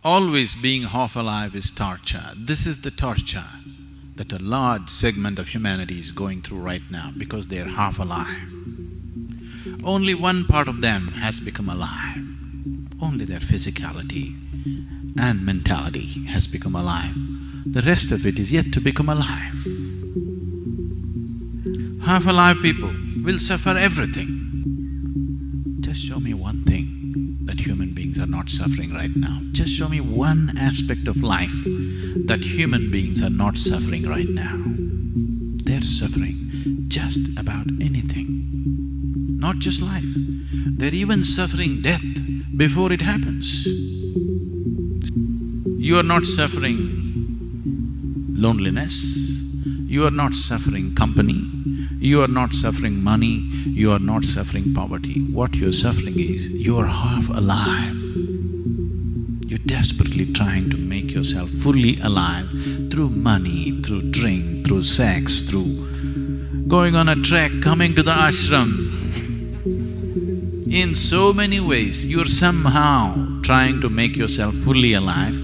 Always being half alive is torture. This is the torture that a large segment of humanity is going through right now because they're half alive. Only one part of them has become alive. Only their physicality and mentality has become alive. The rest of it is yet to become alive. Half-alive people will suffer everything. Just show me one thing that human beings are not suffering right now. Just show me one aspect of life that human beings are not suffering right now. They're suffering just about anything. Not just life, they're even suffering death before it happens. You are not suffering loneliness, you are not suffering company, you are not suffering money, you are not suffering poverty. What you're suffering is, you're half alive. You're desperately trying to make yourself fully alive through money, through drink, through sex, through going on a trek, coming to the ashram. In so many ways, you're somehow trying to make yourself fully alive,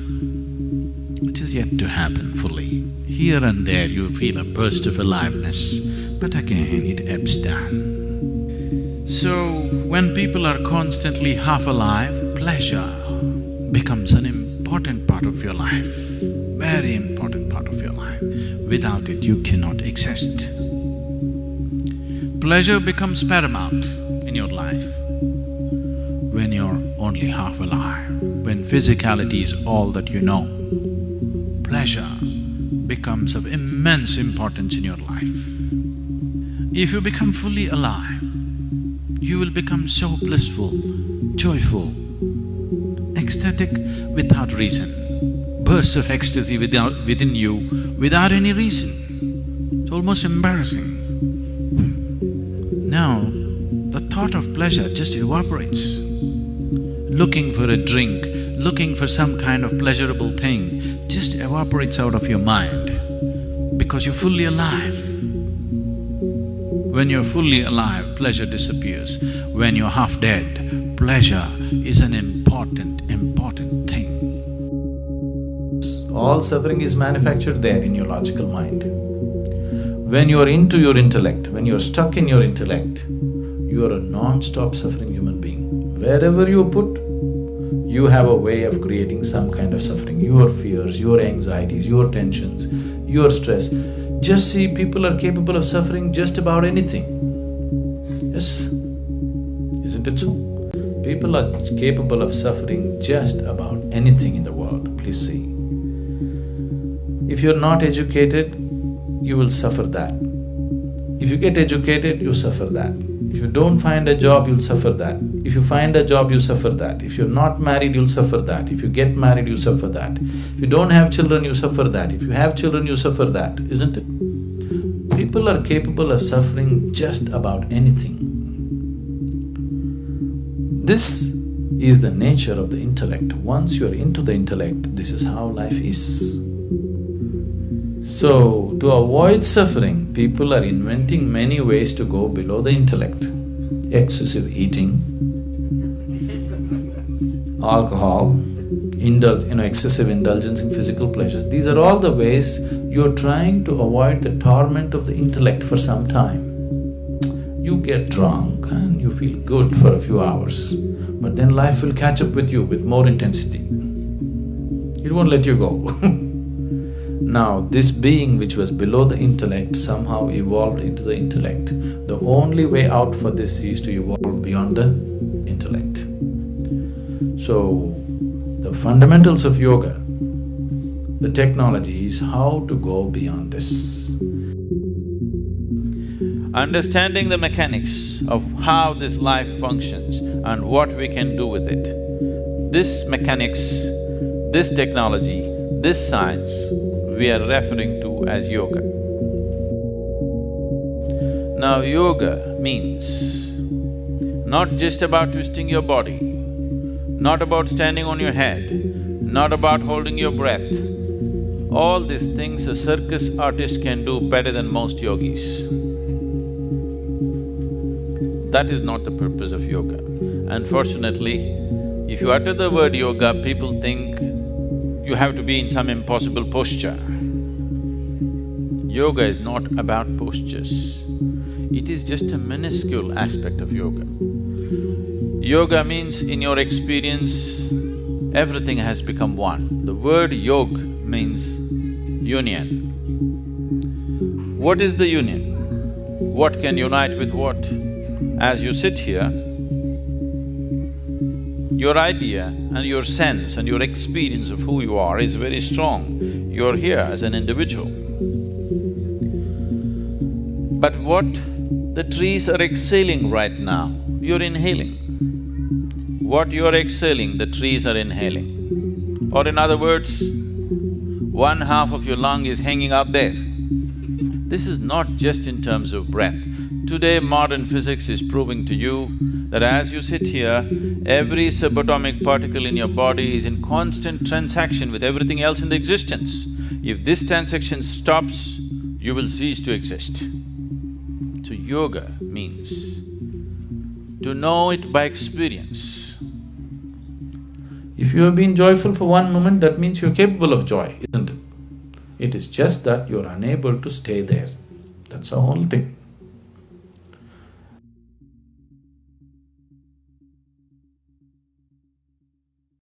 which is yet to happen fully. Here and there you feel a burst of aliveness, but again it ebbs down. So, when people are constantly half alive, pleasure becomes an important part of your life, very important part of your life. Without it, you cannot exist. Pleasure becomes paramount in your life when you're only half alive, when physicality is all that you know. Pleasure becomes of immense importance in your life. If you become fully alive, you will become so blissful, joyful, ecstatic without reason, bursts of ecstasy within you without any reason. It's almost embarrassing. Now, the thought of pleasure just evaporates. Looking for a drink, looking for some kind of pleasurable thing just evaporates out of your mind because you're fully alive. When you're fully alive, pleasure disappears. When you're half dead, pleasure is an important thing. All suffering is manufactured there in your logical mind. When you are into your intellect, when you are stuck in your intellect, you are a non-stop suffering human being. Wherever you put, you have a way of creating some kind of suffering. Your fears, your anxieties, your tensions, your stress. Just see, people are capable of suffering just about anything. Yes, isn't it so? People are capable of suffering just about anything in the world, please see. If you're not educated, you will suffer that. If you get educated, you suffer that. If you don't find a job, you'll suffer that. If you find a job, you suffer that. If you're not married, you'll suffer that. If you get married, you suffer that. If you don't have children, you suffer that. If you have children, you suffer that, isn't it? People are capable of suffering just about anything. This is the nature of the intellect. Once you're into the intellect, this is how life is. So, to avoid suffering, people are inventing many ways to go below the intellect. Excessive eating, alcohol, excessive indulgence in physical pleasures. These are all the ways you're trying to avoid the torment of the intellect for some time. You get drunk and you feel good for a few hours, but then life will catch up with you with more intensity. It won't let you go. Now, this being which was below the intellect somehow evolved into the intellect. The only way out for this is to evolve beyond the intellect. So, the fundamentals of yoga, the technology is how to go beyond this. Understanding the mechanics of how this life functions and what we can do with it. This mechanics, this technology, this science, we are referring to as yoga. Now, yoga means not just about twisting your body, not about standing on your head, not about holding your breath. All these things a circus artist can do better than most yogis. That is not the purpose of yoga. Unfortunately, if you utter the word yoga, people think you have to be in some impossible posture. Yoga is not about postures. It is just a minuscule aspect of yoga. Yoga means, in your experience, everything has become one. The word yog means union. What is the union? What can unite with what? As you sit here, your idea and your sense and your experience of who you are is very strong. You're here as an individual. But what the trees are exhaling right now, you're inhaling. What you're exhaling, the trees are inhaling. Or in other words, one half of your lung is hanging up there. This is not just in terms of breath. Today, modern physics is proving to you that as you sit here, every subatomic particle in your body is in constant transaction with everything else in the existence. If this transaction stops, you will cease to exist. So yoga means to know it by experience. If you have been joyful for one moment, that means you're capable of joy, isn't it? It is just that you're unable to stay there. That's the whole thing.